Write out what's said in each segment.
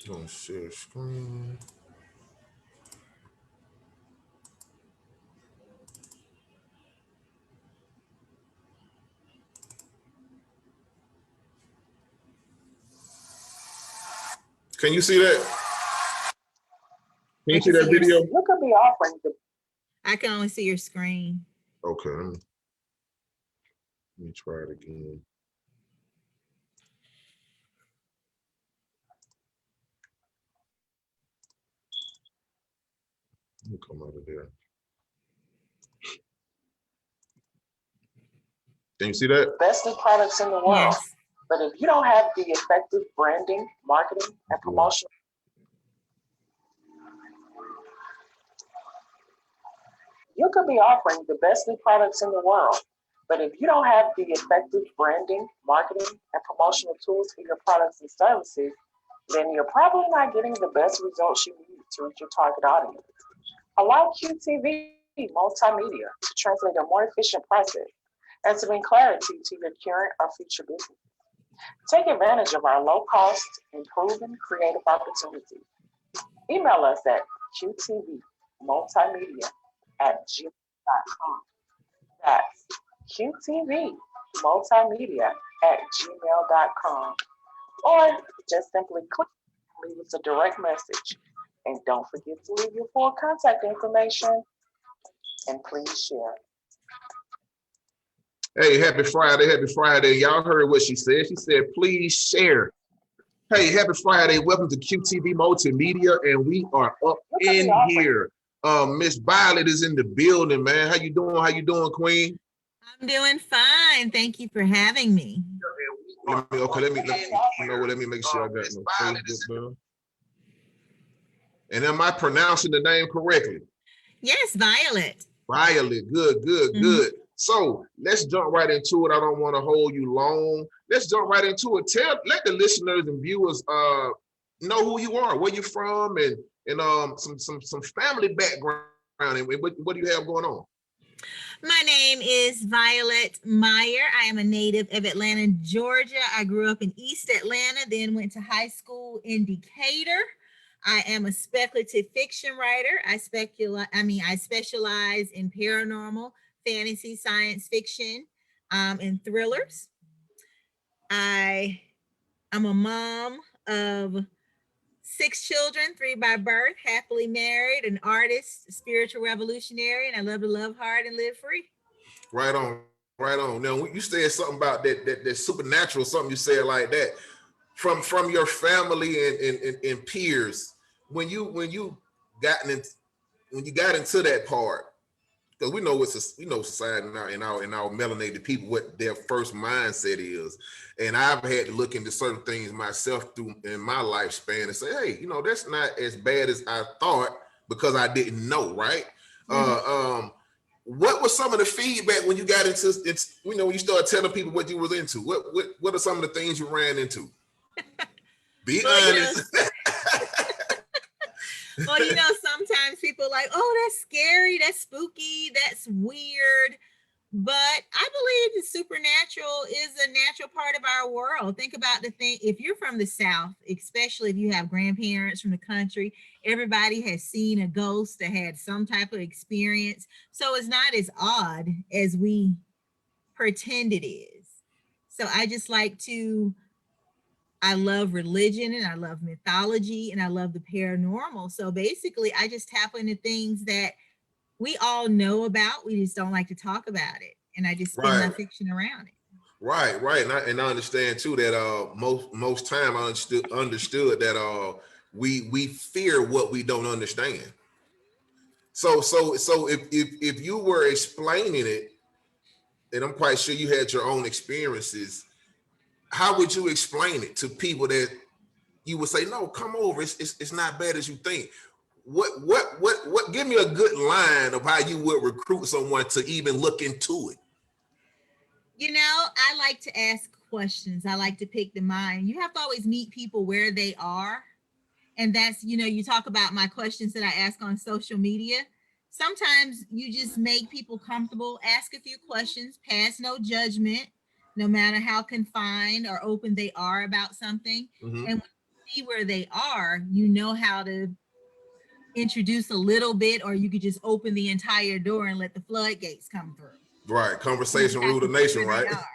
Don't share screen. Can you see that? Can you see that video? Look at me offering. I can only see your screen. Okay, let me try it again. Let me come out of there. Can you see that? Best of products in the world. Yes. But if you don't have the effective branding, marketing, and promotion, you could be offering the best new products in the world. But if you don't have the effective branding, marketing, and promotional tools for your products and services, then you're probably not getting the best results you need to reach your target audience. Allow QTV Multimedia to translate a more efficient process and to bring clarity to your current or future business. Take advantage of our low-cost and proven creative opportunities. Email us at qtvmultimedia@gmail.com. That's qtvmultimedia@gmail.com. Or just simply click and leave us a direct message. And don't forget to leave your full contact information. And please share. Hey, happy Friday, happy Friday. Y'all heard what she said. She said, please share. Hey, happy Friday. Welcome to QTV Multimedia, and we are up in here. Miss Violet is in the building, man. How you doing? How you doing, Queen? I'm doing fine. Thank you for having me. Let me make sure I got no Facebook now. And am I pronouncing the name correctly? Yes, Violet. Violet, good, good. So let's jump right into it. I don't want to hold you long. Let's jump right into it. Let the listeners and viewers know who you are, where you're from, and some family background, and what do you have going on? My name is Violette Meier. I am a native of Atlanta, Georgia. I grew up in East Atlanta, then went to high school in Decatur. I am a speculative fiction writer. I specialize in paranormal, fantasy, science fiction, and thrillers. I am a mom of 6 children, 3 by birth, happily married, an artist, a spiritual revolutionary, and I love to love hard and live free. Right on, right on. Now, you said something about that supernatural, something you said like that. From your family and peers, when you got into that part, because we know society and our melanated people what their first mindset is, and I've had to look into certain things myself through in my lifespan and say, hey, that's not as bad as I thought because I didn't know, right? What was some of the feedback when you got into when you started telling people what you was into? What are some of the things you ran into? Be honest. Well, sometimes people are like, oh, that's scary, that's spooky, that's weird. But I believe the supernatural is a natural part of our world. Think about the thing, if you're from the South, especially if you have grandparents from the country, everybody has seen a ghost or had some type of experience. So it's not as odd as we pretend it is. So I love religion and I love mythology and I love the paranormal. So basically, I just tap into things that we all know about. We just don't like to talk about it. And I just spin my fiction around it. Right. And I understand too that most time I understood that we fear what we don't understand. So if you were explaining it, and I'm quite sure you had your own experiences, how would you explain it to people that you would say, no, come over, it's not bad as you think? What give me a good line of how you would recruit someone to even look into it? I like to ask questions. I like to pick the mind. You have to always meet people where they are. And that's, you talk about my questions that I ask on social media. Sometimes you just make people comfortable, ask a few questions, pass no judgment, no matter how confined or open they are about something. And when you see where they are, you know how to introduce a little bit, or you could just open the entire door and let the floodgates come through. Right. You Conversation have rule the to see nation, where right? they are.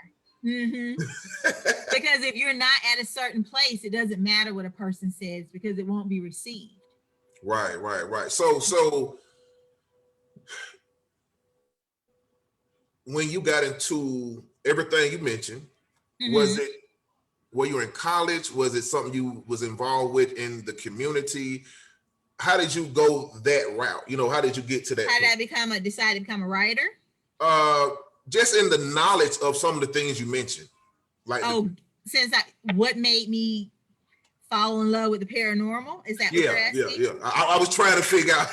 Because if you're not at a certain place, it doesn't matter what a person says because it won't be received. Right. So when you got into everything you mentioned, was it, were you in college? Was it something you was involved with in the community? How did you go that route? You know, how did you get to that How point? did I decide to become a writer? Just in the knowledge of some of the things you mentioned. Like What made me fall in love with the paranormal? Is that what you're asking? Yeah. I was trying to figure out.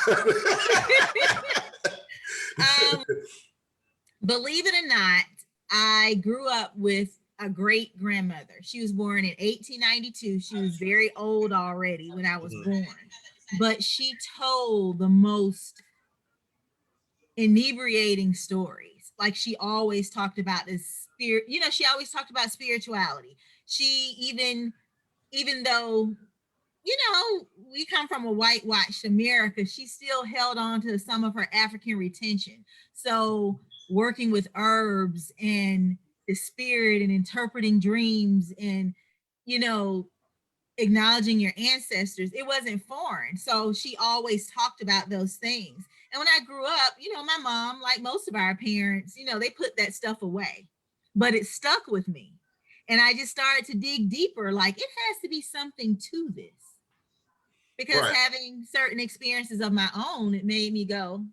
Believe it or not, I grew up with a great grandmother. She was born in 1892. She was very old already when I was born, but she told the most inebriating stories. Like, she always talked about this spirit, she always talked about spirituality. She even though, we come from a whitewashed America, she still held on to some of her African retention. So working with herbs and the spirit and interpreting dreams and, acknowledging your ancestors, it wasn't foreign. So she always talked about those things. And when I grew up, my mom, like most of our parents, they put that stuff away, but it stuck with me. And I just started to dig deeper, like it has to be something to this. Because having certain experiences of my own, it made me go,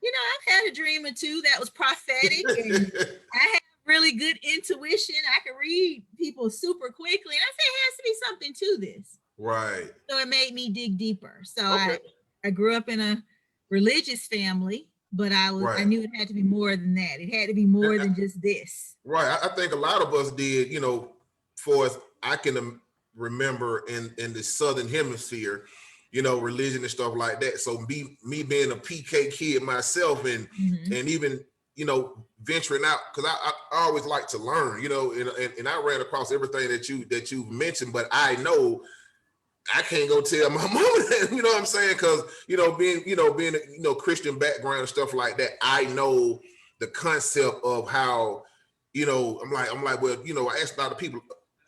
I've had a dream or two that was prophetic, and I have really good intuition. I can read people super quickly. And I said, it has to be something to this. Right. So it made me dig deeper. So I grew up in a religious family, but I knew it had to be more than that. It had to be more than just this. Right. I think a lot of us did, for us, I can remember in the Southern Hemisphere, religion and stuff like that. So me being a PK kid myself and even, venturing out, because I always like to learn, and I ran across everything that you mentioned, but I know I can't go tell my mama that, you know what I'm saying? Because, being Christian background and stuff like that, I know the concept of how, I'm like, well, I asked a lot of people,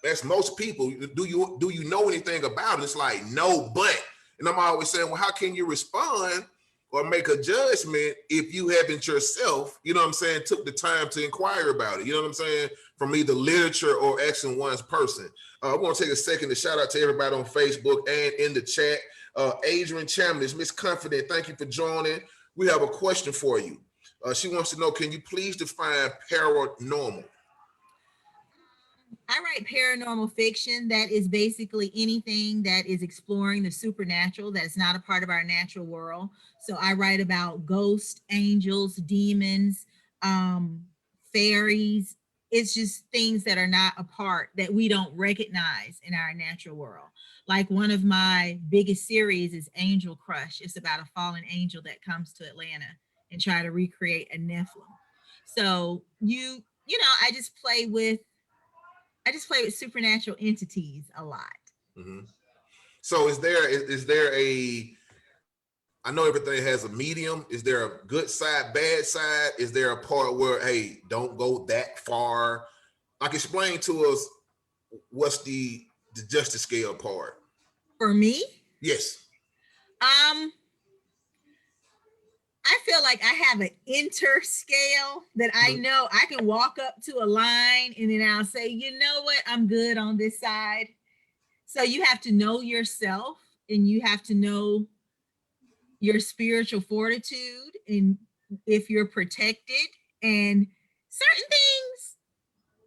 ask most people, do you know anything about it? It's like, no, but, and I'm always saying, well, how can you respond or make a judgment if you haven't yourself, took the time to inquire about it, you know what I'm saying? From either literature or asking one's person. I want to take a second to shout out to everybody on Facebook and in the chat. Adrian Chambliss, Miss Confident, thank you for joining. We have a question for you. She wants to know, can you please define paranormal? I write paranormal fiction that is basically anything that is exploring the supernatural that is not a part of our natural world. So I write about ghosts, angels, demons, fairies. It's just things that are not a part, that we don't recognize in our natural world. Like one of my biggest series is Angel Crush. It's about a fallen angel that comes to Atlanta and try to recreate a Nephilim. So I just play with supernatural entities a lot. Mm-hmm. So is there I know everything has a medium. Is there a good side, bad side? Is there a part where, hey, don't go that far? Like, explain to us what's the justice scale part. For me? Yes. I feel like I have an inter scale that I know I can walk up to a line and then I'll say, you know what, I'm good on this side. So you have to know yourself and you have to know your spiritual fortitude and if you're protected and certain things,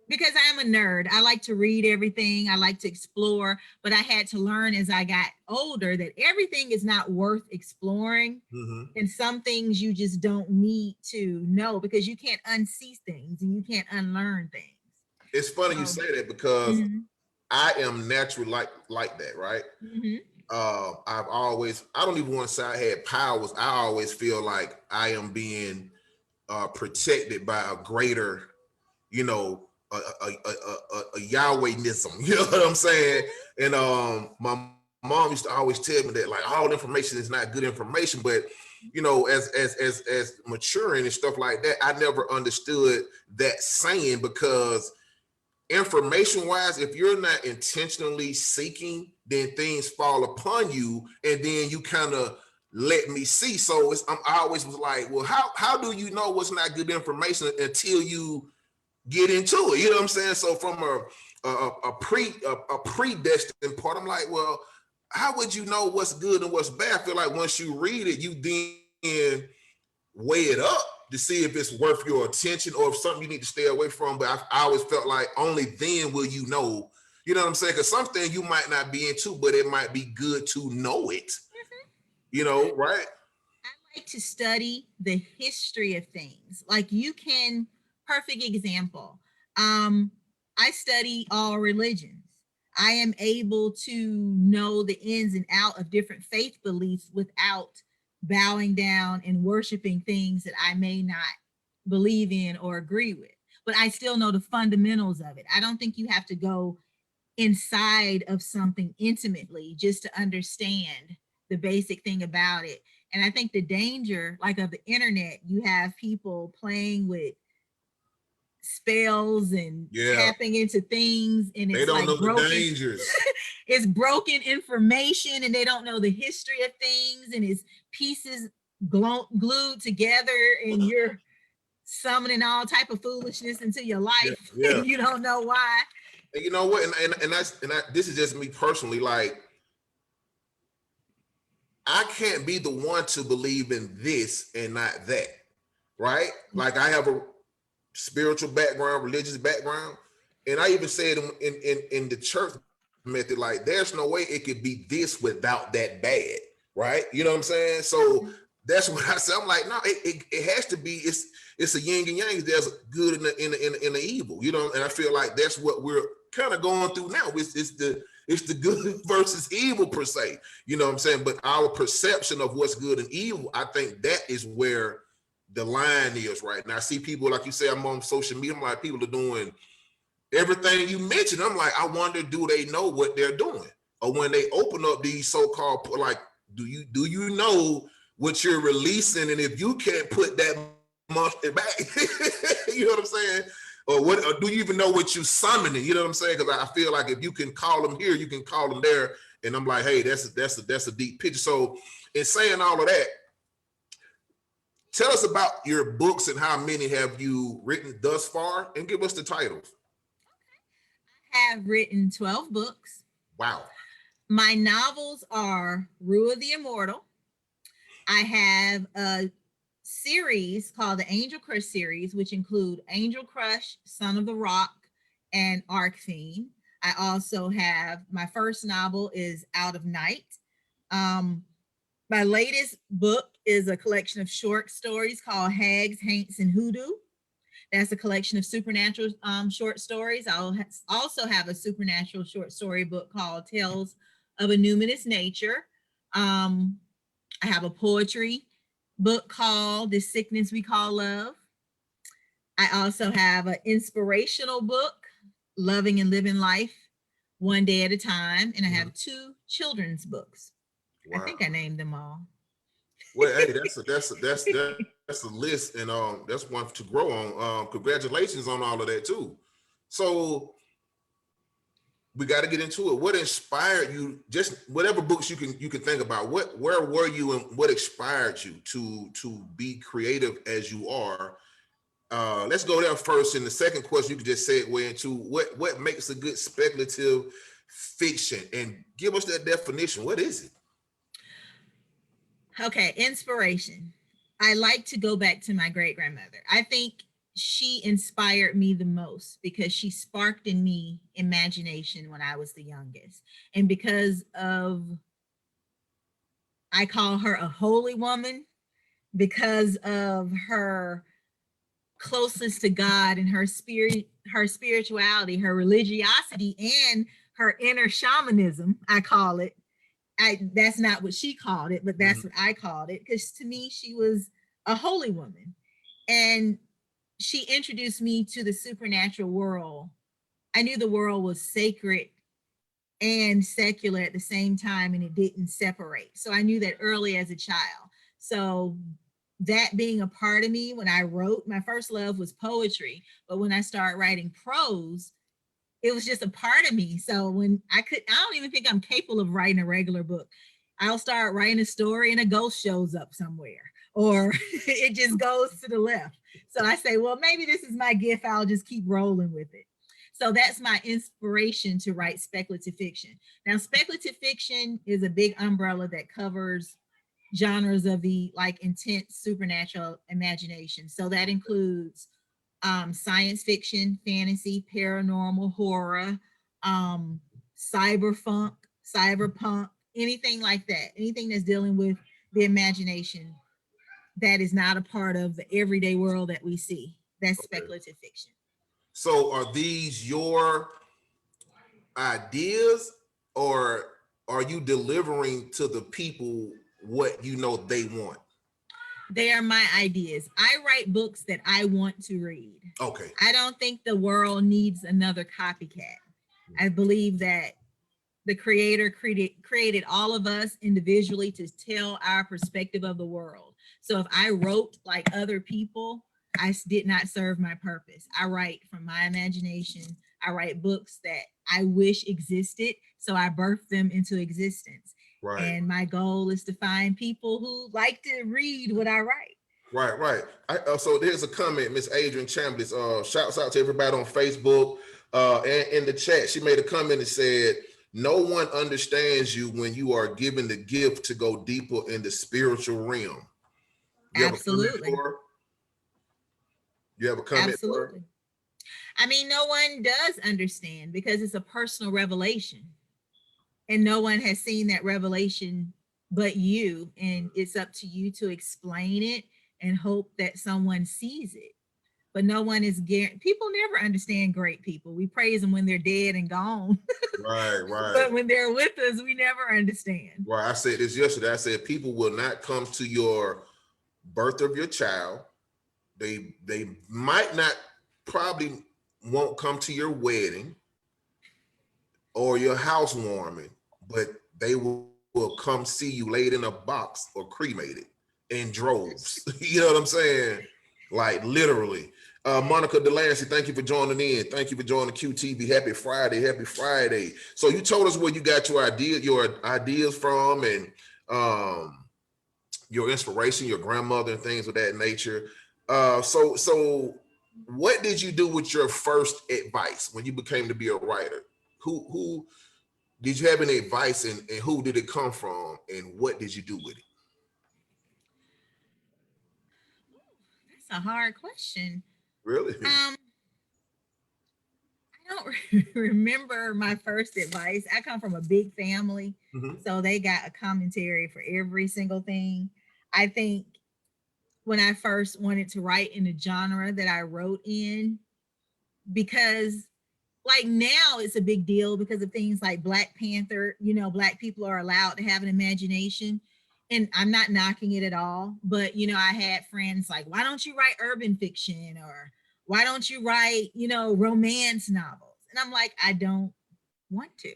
because I'm a nerd. I like to read everything. I like to explore, but I had to learn as I got older that everything is not worth exploring. And some things you just don't need to know because you can't unsee things and you can't unlearn things. It's funny you say that because I am naturally like that, right? I don't even want to say I had powers. I always feel like I am being protected by a greater, a Yahwehism. You know what I'm saying? And my mom used to always tell me that like all information is not good information, but you know, as maturing and stuff like that, I never understood that saying, because information wise, if you're not intentionally seeking, then things fall upon you, and then you kind of let me see. So I always was like, well, how do you know what's not good information until you get into it? You know what I'm saying? So from a predestined part, I'm like, well, how would you know what's good and what's bad? I feel like once you read it, you then weigh it up to see if it's worth your attention or if something you need to stay away from. But I always felt like only then will you know. You know what I'm saying? Because something you might not be into, but it might be good to know it. You know, right? I like to study the history of things. Like you can, perfect example. I study all religions. I am able to know the ins and out of different faith beliefs without bowing down and worshiping things that I may not believe in or agree with. But I still know the fundamentals of it. I don't think you have to go inside of something intimately just to understand the basic thing about it. And I think the danger, like of the internet, you have people playing with spells and tapping into things, and they it's don't like know broken, the dangers. it's broken information, and they don't know the history of things, and it's pieces glued together, and you're summoning all type of foolishness into your life. And you don't know why. And you know what? This is just me personally. Like, I can't be the one to believe in this and not that, right? Like, I have a spiritual background, religious background, and I even said in the church method, like, there's no way it could be this without that bad, right? You know what I'm saying? So that's what I said. I'm like, no, it has to be. It's a yin and yang. There's good in the evil, you know. And I feel like that's what we're kind of going through now. It's the good versus evil per se, you know what I'm saying? But our perception of what's good and evil, I think that is where the line is right now. I see people, like you say, I'm on social media, I'm like, people are doing everything you mentioned. I'm like, I wonder, do they know what they're doing? Or when they open up these so-called, like, do you know what you're releasing? And if you can't put that monster back, you know what I'm saying? Or what? Or do you even know what you're summoning? You know what I'm saying? Because I feel like if you can call them here, you can call them there. And I'm like, hey, that's a deep picture. So in saying all of that, tell us about your books and how many have you written thus far, and give us the titles. I have written 12 books. Wow. My novels are Rue of the Immortal. I have a series called the Angel Crush series, which include Angel Crush, Son of the Rock, and Arc Fiend. I also have, my first novel is Out of Night. My latest book is a collection of short stories called Hags, Haints, and Hoodoo. That's a collection of supernatural short stories. I'll also have a supernatural short story book called Tales of a Numinous Nature. I have a poetry book called This Sickness We Call Love. I also have an inspirational book, Loving and Living Life One Day at a Time. And I have 2 children's books. Wow. I think I named them all. Well, hey, that's a list, and that's one to grow on. Congratulations on all of that too. So we got to get into it. What inspired you? Just whatever books you can think about. Where were you, and what inspired you to be creative as you are? Let's go there first. And the second question, you can just segue into what makes a good speculative fiction, and give us that definition. What is it? Okay, inspiration. I like to go back to my great grandmother. I think she inspired me the most because she sparked in me imagination when I was the youngest. And because of, I call her a holy woman, because of her closeness to God and her spirit, her spirituality, her religiosity, and her inner shamanism, I call it. That's not what she called it, but that's what I called it, because to me she was a holy woman, and she introduced me to the supernatural world. I knew the world was sacred and secular at the same time, and it didn't separate. So I knew that early as a child. So that being a part of me, when I wrote, my first love was poetry, but when I started writing prose, it was just a part of me. So when I don't even think I'm capable of writing a regular book. I'll start writing a story and a ghost shows up somewhere, or it just goes to the left. So I say, well, maybe this is my gift. I'll just keep rolling with it. So that's my inspiration to write speculative fiction. Now, speculative fiction is a big umbrella that covers genres of the like intense supernatural imagination. So that includes science fiction, fantasy, paranormal, horror, cyberpunk, anything like that. Anything that's dealing with the imagination that is not a part of the everyday world that we see. That's speculative fiction. So are these your ideas, or are you delivering to the people what you know they want? They are my ideas. I write books that I want to read. Okay. I don't think the world needs another copycat. I believe that the creator created all of us individually to tell our perspective of the world. So if I wrote like other people, I did not serve my purpose. I write from my imagination. I write books that I wish existed, so I birthed them into existence. Right. And my goal is to find people who like to read what I write. Right. So there's a comment, Miss Adrian Chambliss. Shouts out to everybody on Facebook and in the chat. She made a comment and said, "No one understands you when you are given the gift to go deeper in the spiritual realm." Absolutely. You have a comment? Absolutely. I mean, no one does understand because it's a personal revelation. And no one has seen that revelation but you. And it's up to you to explain it and hope that someone sees it. But no one is guaranteed. People never understand great people. We praise them when they're dead and gone. Right. But when they're with us, we never understand. Right. I said this yesterday. I said people will not come to your birth of your child. They might not, probably won't come to your wedding or your housewarming, but they will come see you laid in a box or cremated in droves. You know what I'm saying? Like literally. Monica Delancey, thank you for joining in. Thank you for joining QTV. Happy Friday. Happy Friday. So you told us where you got your ideas from, and your inspiration, your grandmother and things of that nature. So what did you do with your first advice when you became to be a writer? Who did you have any advice, and who did it come from, and what did you do with it? That's a hard question. Really? I don't remember my first advice. I come from a big family, so they got a commentary for every single thing. I think when I first wanted to write in the genre that I wrote in, because like now it's a big deal because of things like Black Panther, Black people are allowed to have an imagination. And I'm not knocking it at all, but I had friends like, why don't you write urban fiction, or why don't you write, romance novels? And I'm like, I don't want to.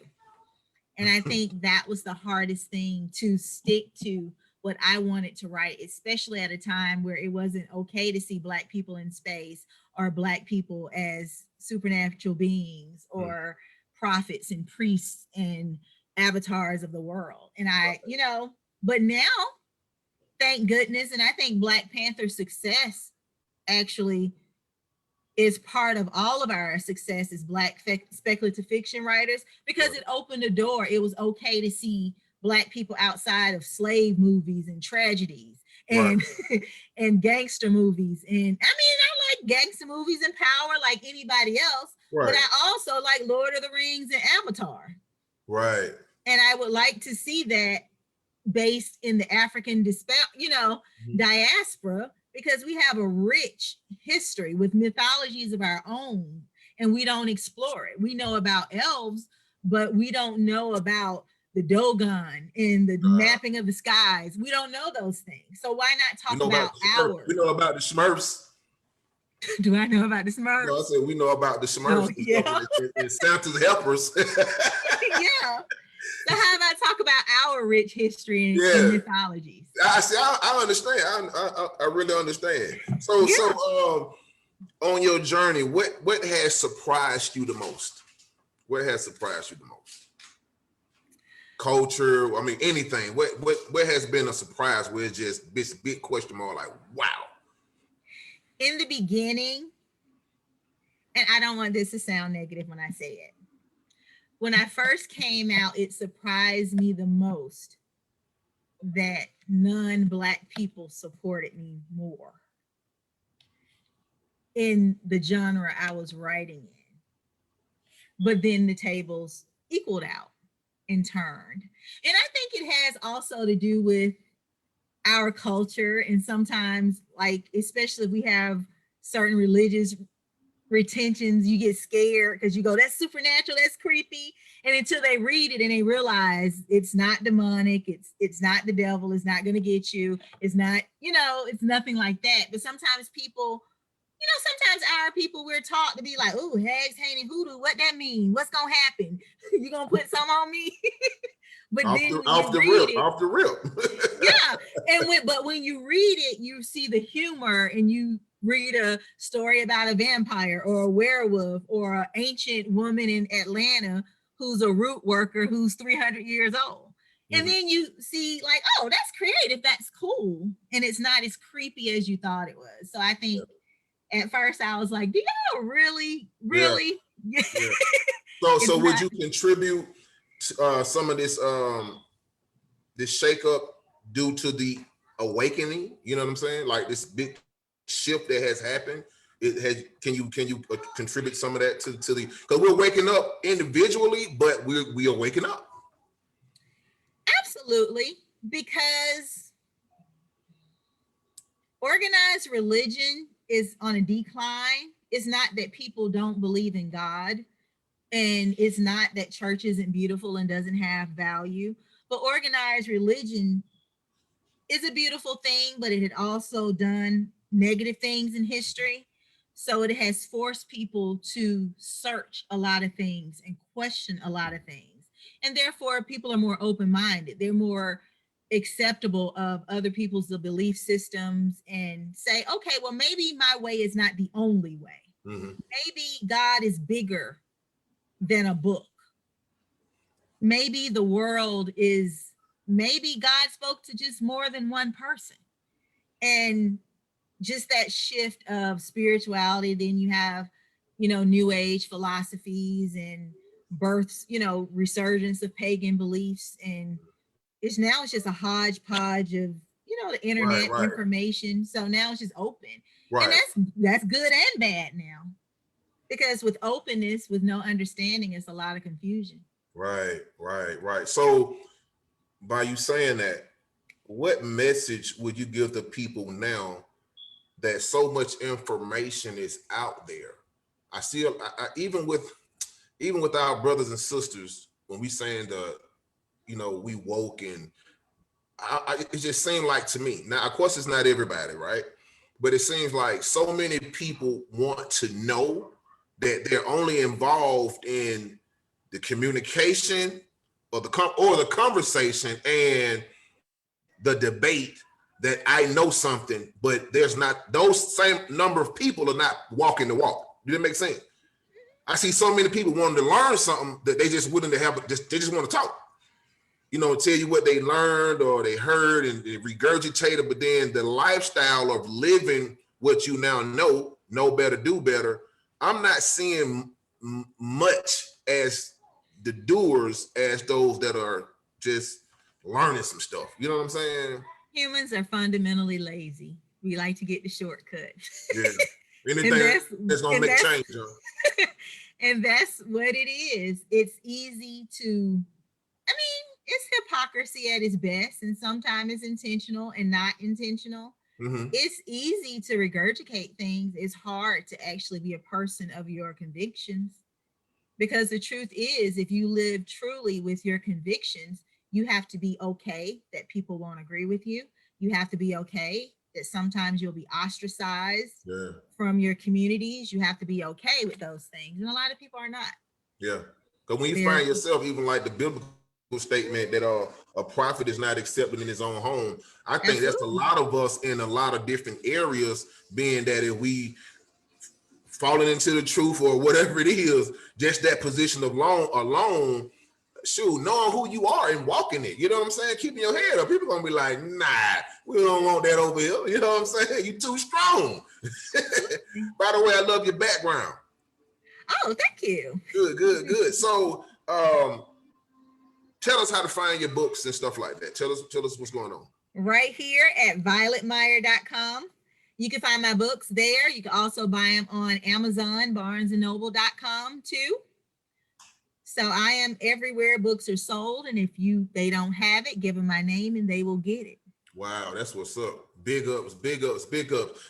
And I think that was the hardest thing, to stick to what I wanted to write, especially at a time where it wasn't okay to see Black people in space, or Black people as supernatural beings, or prophets and priests and avatars of the world. And but now, thank goodness, and I think Black Panther's success actually is part of all of our success as Black speculative fiction writers, because it opened the door. It was okay to see Black people outside of slave movies and tragedies and and gangster movies. And I mean, I like gangster movies and power like anybody else, but I also like Lord of the Rings and Avatar. Right. And I would like to see that based in the African diaspora, because we have a rich history with mythologies of our own, and we don't explore it. We know about elves, but we don't know about the Dogon and the mapping of the skies. We don't know those things. So why not talk about ours? We know about the Smurfs. Do I know about the No, I Smurfs? said we know about the Smurfs Oh, and yeah. stuff and Santa's helpers. Yeah. So how about talk about our rich history Yeah. and mythologies? I see. I understand. I really understand. So Yeah. on your journey, what has surprised you the most? What has surprised you the most? Culture. I mean, anything. What has been a surprise? Where it's just this big question mark, like, wow. In the beginning, and I don't want this to sound negative when I say it. When I first came out, it surprised me the most that non-Black people supported me more in the genre I was writing in. But then the tables equaled out and turned. And I think it has also to do with our culture. And sometimes, like, especially if we have certain religious retentions, you get scared because you go, that's supernatural, that's creepy. And until they read it and they realize it's not demonic, it's not the devil, it's not going to get you, it's not, it's nothing like that. But sometimes people, sometimes our people, we're taught to be like, oh, hags, hanging, hoodoo, what that mean? What's gonna happen? You gonna put some on me? But Off then the rip. yeah. But when you read it, you see the humor, and you read a story about a vampire or a werewolf or an ancient woman in Atlanta who's a root worker who's 300 years old. And then you see, like, oh, that's creative, that's cool, and it's not as creepy as you thought it was. So I think at first I was like, do y'all really? Yeah. So would you contribute some of this this shakeup due to the awakening? You know what I'm saying? Like this big shift that has happened. Can you contribute some of that to the, because we're waking up individually, but we are waking up. Absolutely, because organized religion is on a decline. It's not that people don't believe in God, and it's not that church isn't beautiful and doesn't have value, but organized religion is a beautiful thing, but it had also done negative things in history. So it has forced people to search a lot of things and question a lot of things. And therefore, people are more open minded. They're more acceptable of other people's belief systems and say, okay, well, maybe my way is not the only way. Maybe God is bigger than a book. Maybe the world is, maybe God spoke to just more than one person. And just that shift of spirituality, then you have, new age philosophies and births, resurgence of pagan beliefs. And it's just a hodgepodge of, the internet information. So now it's just open. And that's good and bad now. Because with openness, with no understanding, it's a lot of confusion. Right. So by you saying that, what message would you give the people now that so much information is out there? I see, even with our brothers and sisters, when we saying we woke, and it just seemed like to me. Now, of course, it's not everybody, right? But it seems like so many people want to know that they're only involved in the communication or the conversation and the debate, that I know something, but there's not, those same number of people are not walking the walk. Does that make sense? I see so many people wanting to learn something that they just willing to have, they just want to talk. Tell you what they learned or they heard and they regurgitated, but then the lifestyle of living what you now know better, do better. I'm not seeing much as the doers as those that are just learning some stuff. You know what I'm saying? Humans are fundamentally lazy. We like to get the shortcut. Yeah. Anything that's gonna make change. And that's what it is. It's easy to, it's hypocrisy at its best, and sometimes it's intentional and not intentional. It's easy to regurgitate things. It's hard to actually be a person of your convictions, because the truth is, if you live truly with your convictions, you have to be okay that people won't agree with you. You have to be okay that sometimes you'll be ostracized Yeah. from your communities. You have to be okay with those things. And a lot of people are not. Yeah. Because when you They're- find yourself, even like the biblical statement that a prophet is not accepted in his own home, I think that's a Absolutely. lot of us in a lot of different areas, being that if we falling into the truth or whatever it is, just that position of alone, shoot, knowing who you are and walking it, you know what I'm saying? Keeping your head up. People gonna be like, nah, we don't want that over here. You know what I'm saying? You too strong. By the way, I love your background. Oh, thank you. Good. So tell us how to find your books and stuff like that. Tell us what's going on. Right here at violettemeier.com. You can find my books there. You can also buy them on Amazon, barnesandnoble.com too. So I am everywhere books are sold. And if they don't have it, give them my name and they will get it. Wow, that's what's up. Big ups.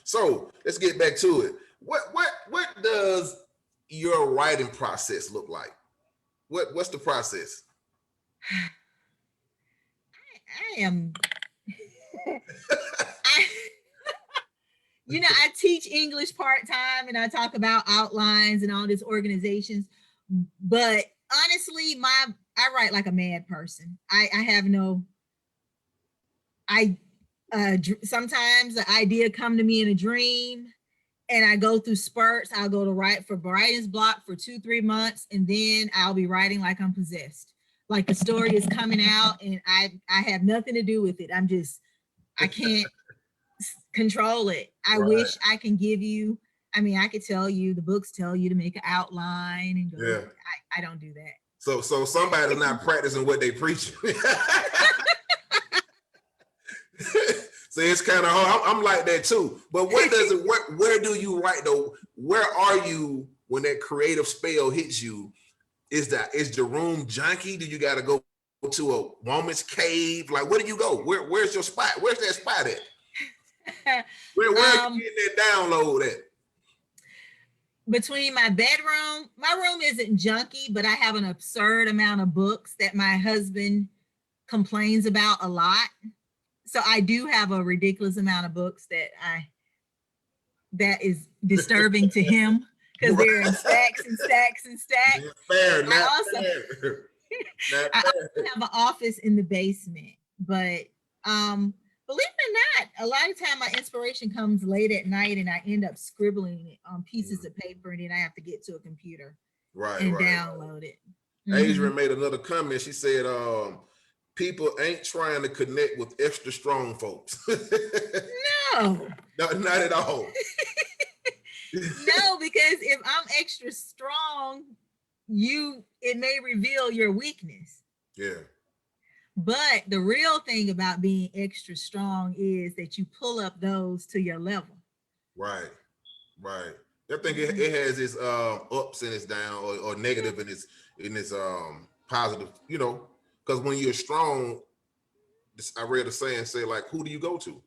So let's get back to it. What does your writing process look like? What's the process? I am I teach English part-time and I talk about outlines and all these organizations, but honestly, I write like a mad person. Sometimes the idea come to me in a dream and I go through spurts. I'll go to write for writer's block for 2-3 months, and then I'll be writing like I'm possessed. Like the story is coming out and I have nothing to do with it. I can't control it. I wish I can give you, I could tell you, the books tell you to make an outline and go. Yeah. I don't do that. So somebody's not practicing what they preach. So it's kind of hard. I'm like that too. But where do you write though? Where are you when that creative spell hits you? Is the room junky? Do you got to go to a woman's cave? Like, where do you go? Where's your spot? Where's that spot at? Where are you getting that download at? Between my bedroom, my room isn't junky, but I have an absurd amount of books that my husband complains about a lot. So I do have a ridiculous amount of books that is disturbing to him because they're in stacks and stacks and stacks. Fair, I also have an office in the basement, but believe it or not, a lot of time my inspiration comes late at night and I end up scribbling it on pieces of paper and then I have to get to a computer and download it. Adrian made another comment. She said, people ain't trying to connect with extra strong folks. No, not at all. No, because if I'm extra strong, it may reveal your weakness. Yeah. But the real thing about being extra strong is that you pull up those to your level. Right. I think it has its ups and its down, or negative and its positive, because when you're strong, I read a saying say like, who do you go to?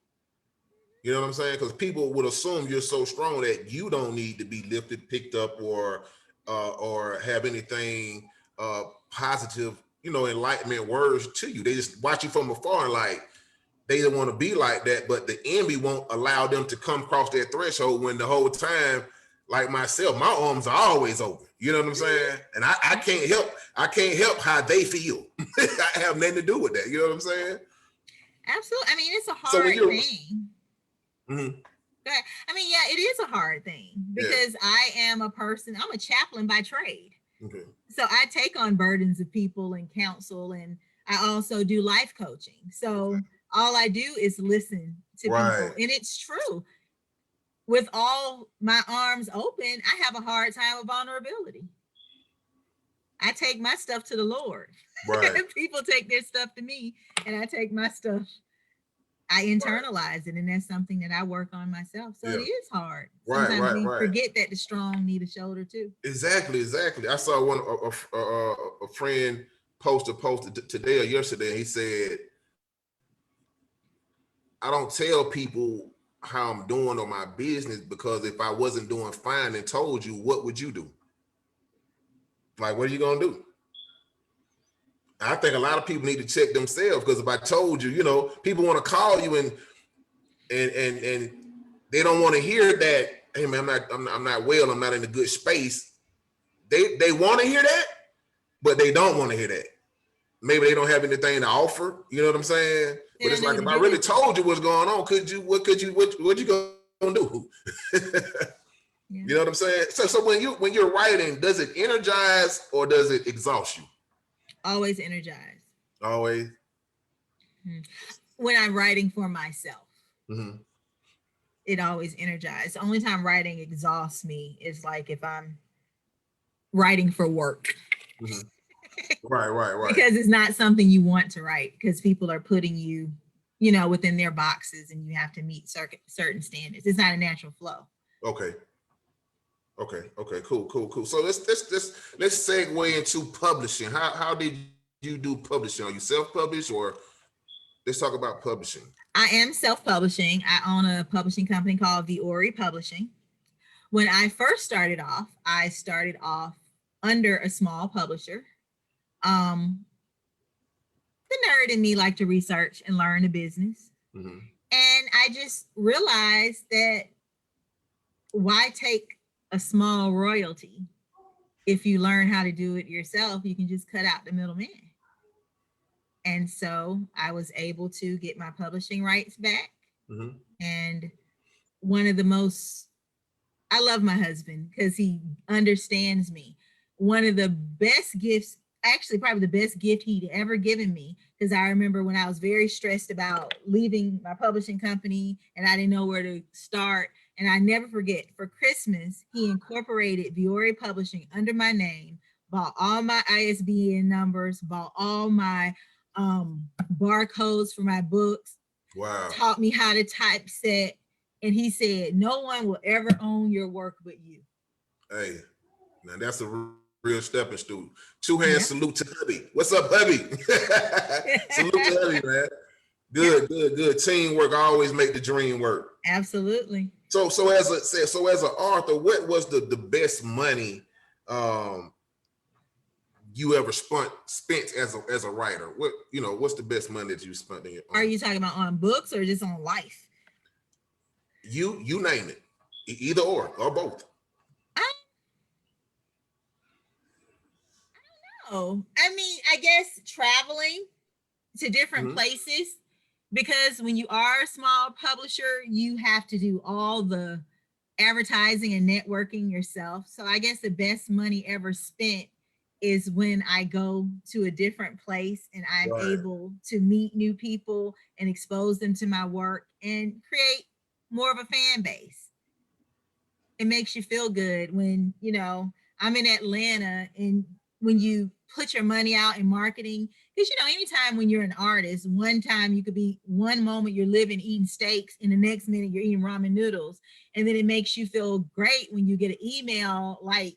You know what I'm saying? Because people would assume you're so strong that you don't need to be lifted, picked up, or have anything positive, enlightenment words to you. They just watch you from afar and like they don't want to be like that, but the enemy won't allow them to come across that threshold when the whole time, like myself, my arms are always open. You know what I'm saying? And I can't help how they feel. I have nothing to do with that. You know what I'm saying? Absolutely. It's a hard thing. Mm-hmm. Yeah, it is a hard thing because I am I'm a chaplain by trade. Okay. So I take on burdens of people and counsel, and I also do life coaching. So all I do is listen to people. And it's true. With all my arms open, I have a hard time with vulnerability. I take my stuff to the Lord. People take their stuff to me, and I take my stuff. I internalize it, and that's something that I work on myself. So it is hard. Sometimes we forget that the strong need a shoulder too. Exactly. I saw a friend posted today or yesterday. He said, I don't tell people how I'm doing on my business, because if I wasn't doing fine and told you, what would you do? Like, what are you gonna do? I think a lot of people need to check themselves, because if I told you, people want to call you and and they don't want to hear that. Hey man, I'm not well. I'm not in a good space. They want to hear that, but they don't want to hear that. Maybe they don't have anything to offer. You know what I'm saying? But it's like, if I really told you what's going on, what you gonna do? You know what I'm saying? So when you're writing, does it energize or does it exhaust you? Always energized. Always. When I'm writing for myself, mm-hmm. It always energized. The only time writing exhausts me is like if I'm writing for work. Mm-hmm. Right. Because it's not something you want to write, because people are putting you, within their boxes and you have to meet certain standards. It's not a natural flow. Okay, cool. So let's segue into publishing. How did you do publishing? Are you self-published, or let's talk about publishing? I am self-publishing. I own a publishing company called Violette Publishing. When I first started off, I started off under a small publisher. The nerd in me liked to research and learn the business. Mm-hmm. And I just realized that why take a small royalty? If you learn how to do it yourself, you can just cut out the middleman. And so I was able to get my publishing rights back. Mm-hmm. And I love my husband because he understands me. One of the best gifts, actually probably the best gift he'd ever given me, because I remember when I was very stressed about leaving my publishing company and I didn't know where to start. And I never forget, for Christmas, he incorporated Violette Publishing under my name, bought all my ISBN numbers, bought all my barcodes for my books. Wow. Taught me how to typeset. And he said, no one will ever own your work but you. Hey, now that's a real stepping stool. Two hands salute to hubby. What's up, hubby? Salute to hubby, man. Good. Teamwork always make the dream work. Absolutely. So as an author, what was the best money you ever spent as a writer? What's the best money that you spent in your Are you talking about on books or just on life? You name it. Either or both. I don't know. I mean, I guess traveling to different places. Because when you are a small publisher, you have to do all the advertising and networking yourself. So I guess the best money ever spent is when I go to a different place and I'm able to meet new people and expose them to my work and create more of a fan base. It makes you feel good when, I'm in Atlanta, and when you put your money out in marketing, because anytime when you're an artist, one moment you're living eating steaks and the next minute you're eating ramen noodles, and then it makes you feel great when you get an email like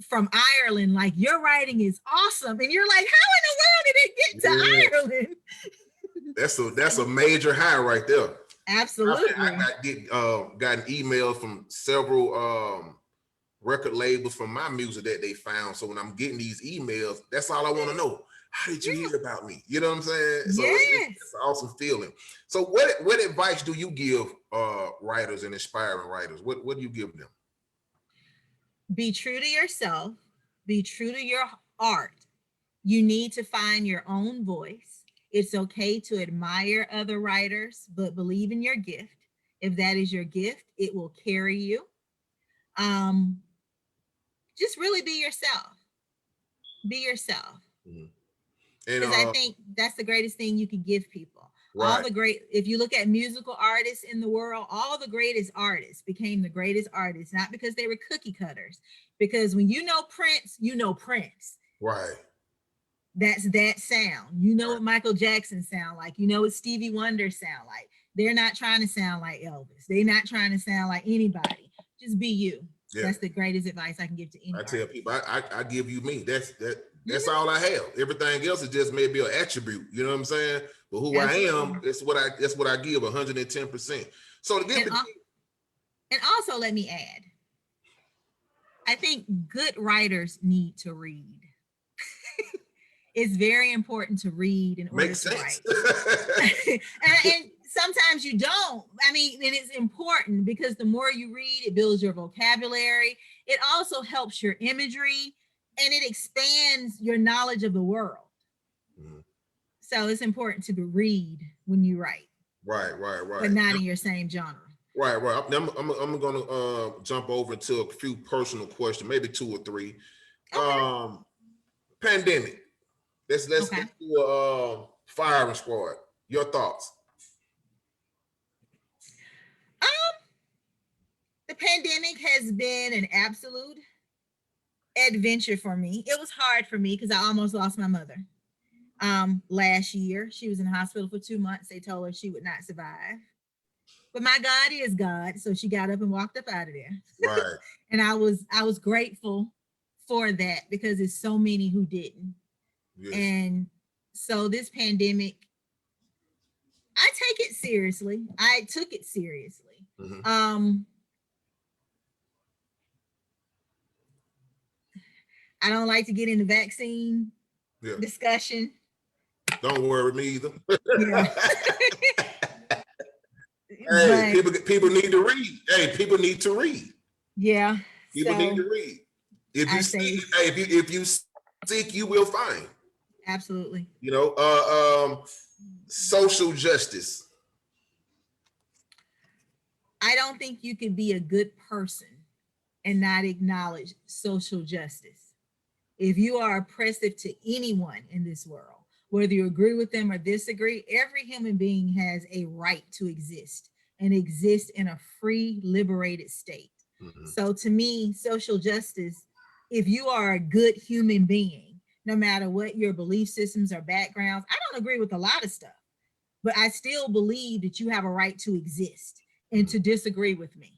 from Ireland, like your writing is awesome, and you're like, how in the world did it get to Ireland? That's a major high right there. Absolutely. I got an email from several record labels from my music that they found. So when I'm getting these emails, that's all I want to know. How did you hear about me? You know what I'm saying? So it's an awesome feeling. So what advice do you give writers and aspiring writers? What do you give them? Be true to yourself. Be true to your art. You need to find your own voice. It's okay to admire other writers, but believe in your gift. If that is your gift, it will carry you. Just really be yourself. Be yourself. Mm-hmm. Because I think that's the greatest thing you can give people. Right. If you look at musical artists in the world, all the greatest artists became the greatest artists, not because they were cookie cutters, because when you know Prince, you know Prince. Right. That's that sound. You know what Michael Jackson sound like. You know what Stevie Wonder sound like. They're not trying to sound like Elvis. They're not trying to sound like anybody. Just be you. Yeah. That's the greatest advice I can give to anybody. I tell people, I give you me. That's all I have. Everything else is just maybe an attribute. You know what I'm saying? But who Absolutely. I am, that's what I give 110%. So to get and also let me add, I think good writers need to read. It's very important to read in order to write. and sometimes you don't. I mean, and it's important because the more you read, it builds your vocabulary. It also helps your imagery and it expands your knowledge of the world. Mhm. So it's important to read when you write. Right. But not in your same genre. Right. I'm gonna jump over into a few personal questions, maybe 2 or 3. Okay. Pandemic. Let's Okay. do a firing squad. Your thoughts? The pandemic has been an absolute adventure for me. It was hard for me because I almost lost my mother. Last year, she was in the hospital for 2 months. They told her she would not survive. But my God is God, so she got up and walked up out of there. Right. And I was grateful for that because there's so many who didn't. Yes. And so this pandemic, I take it seriously. I took it seriously. Mm-hmm. I don't like to get in the vaccine discussion. Don't worry me either. Yeah. Hey, people need to read. Hey, people need to read. Yeah. People need to read. If you seek, if you seek, you will find. Absolutely. You know, social justice. I don't think you can be a good person and not acknowledge social justice. If you are oppressive to anyone in this world, whether you agree with them or disagree, every human being has a right to exist and exist in a free, liberated state. Mm-hmm. So to me, social justice, if you are a good human being, no matter what your belief systems or backgrounds, I don't agree with a lot of stuff, but I still believe that you have a right to exist and to disagree with me.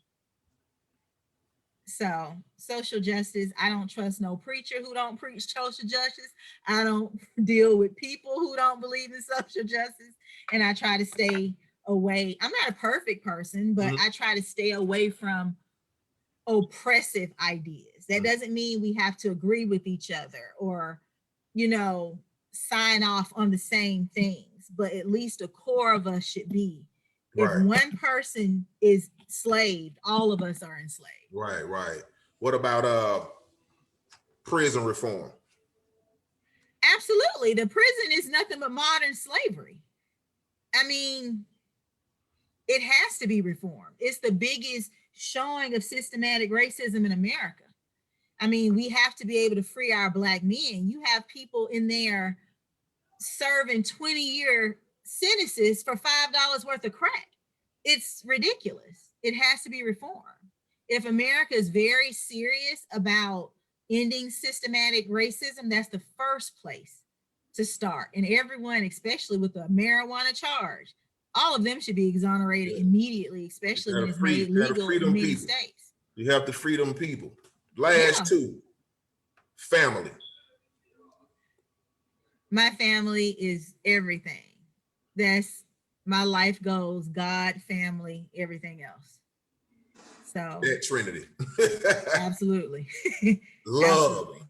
So social justice, I don't trust no preacher who don't preach social justice. I don't deal with people who don't believe in social justice. And I try to stay away. I'm not a perfect person, but I try to stay away from oppressive ideas. That doesn't mean we have to agree with each other or, you know, sign off on the same things, but at least a core of us should be. Right. If one person is enslaved, all of us are enslaved. Right. What about prison reform? Absolutely. The prison is nothing but modern slavery. I mean, it has to be reformed. It's the biggest showing of systematic racism in America. I mean, we have to be able to free our Black men. You have people in there serving 20-year sentences for $5 worth of crack. It's ridiculous. It has to be reformed. If America is very serious about ending systematic racism, that's the first place to start. And everyone, especially with the marijuana charge, all of them should be exonerated immediately, especially when it's made legal in many states. You have to free them people. Last two, family. My family is everything. That's my life goals, God, family, everything else. So that Trinity. Absolutely. Love. Absolutely.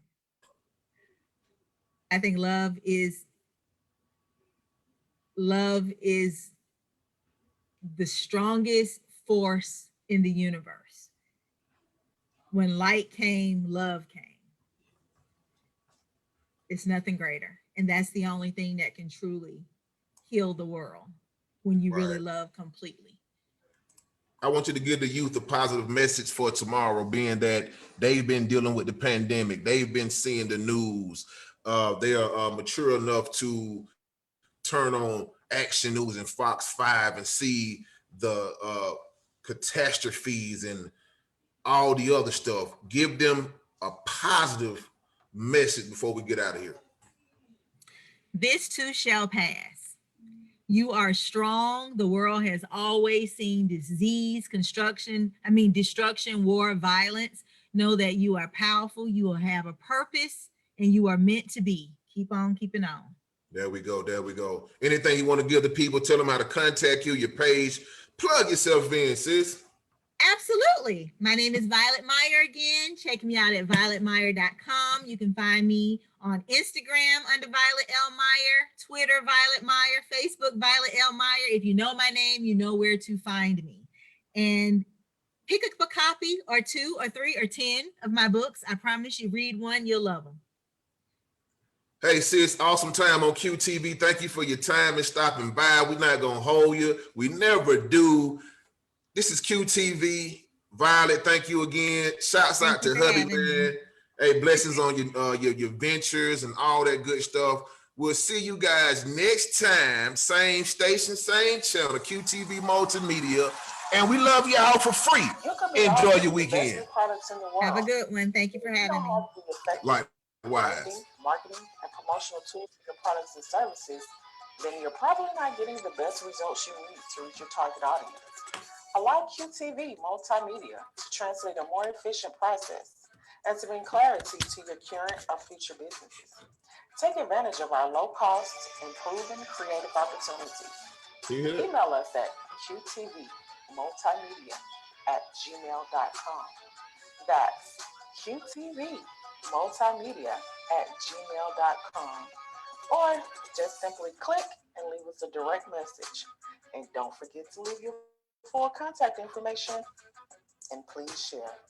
I think love is the strongest force in the universe. When light came, love came. It's nothing greater. And that's the only thing that can truly heal the world, when you really love completely. I want you to give the youth a positive message for tomorrow, being that they've been dealing with the pandemic. They've been seeing the news. They are mature enough to turn on Action News and Fox 5 and see the catastrophes and all the other stuff. Give them a positive message before we get out of here. This too shall pass. You are strong. The world has always seen disease, destruction, war, violence. Know that you are powerful. You will have a purpose and you are meant to be. Keep on keeping on. There we go. Anything you want to give the people, tell them how to contact you, your page. Plug yourself in, sis. Absolutely. My name is Violette Meier again. Check me out at violettemeier.com. You can find me on Instagram under Violet L. Meyer, Twitter, Violet Meier, Facebook, Violet L. Meyer. If you know my name, you know where to find me. And pick up a copy or 2 or 3 or 10 of my books. I promise you, read one, you'll love them. Hey, sis, awesome time on QTV. Thank you for your time and stopping by. We're not going to hold you. We never do. This is QTV. Violet, thank you again. Shouts out to hubby, man. Hey, blessings on your ventures and all that good stuff. We'll see you guys next time. Same station, same channel, QTV Multimedia. And we love y'all for free. Enjoy your weekend. Have a good one. Thank you for having me. Likewise. Marketing and promotional tools for your products and services, then you're probably not getting the best results you need to reach your target audience. Allow QTV Multimedia to translate a more efficient process and to bring clarity to your current or future businesses. Take advantage of our low-cost and proven creative opportunities. Email us at qtvmultimedia@gmail.com. That's qtvmultimedia@gmail.com. Or just simply click and leave us a direct message. And don't forget to leave your full contact information and please share.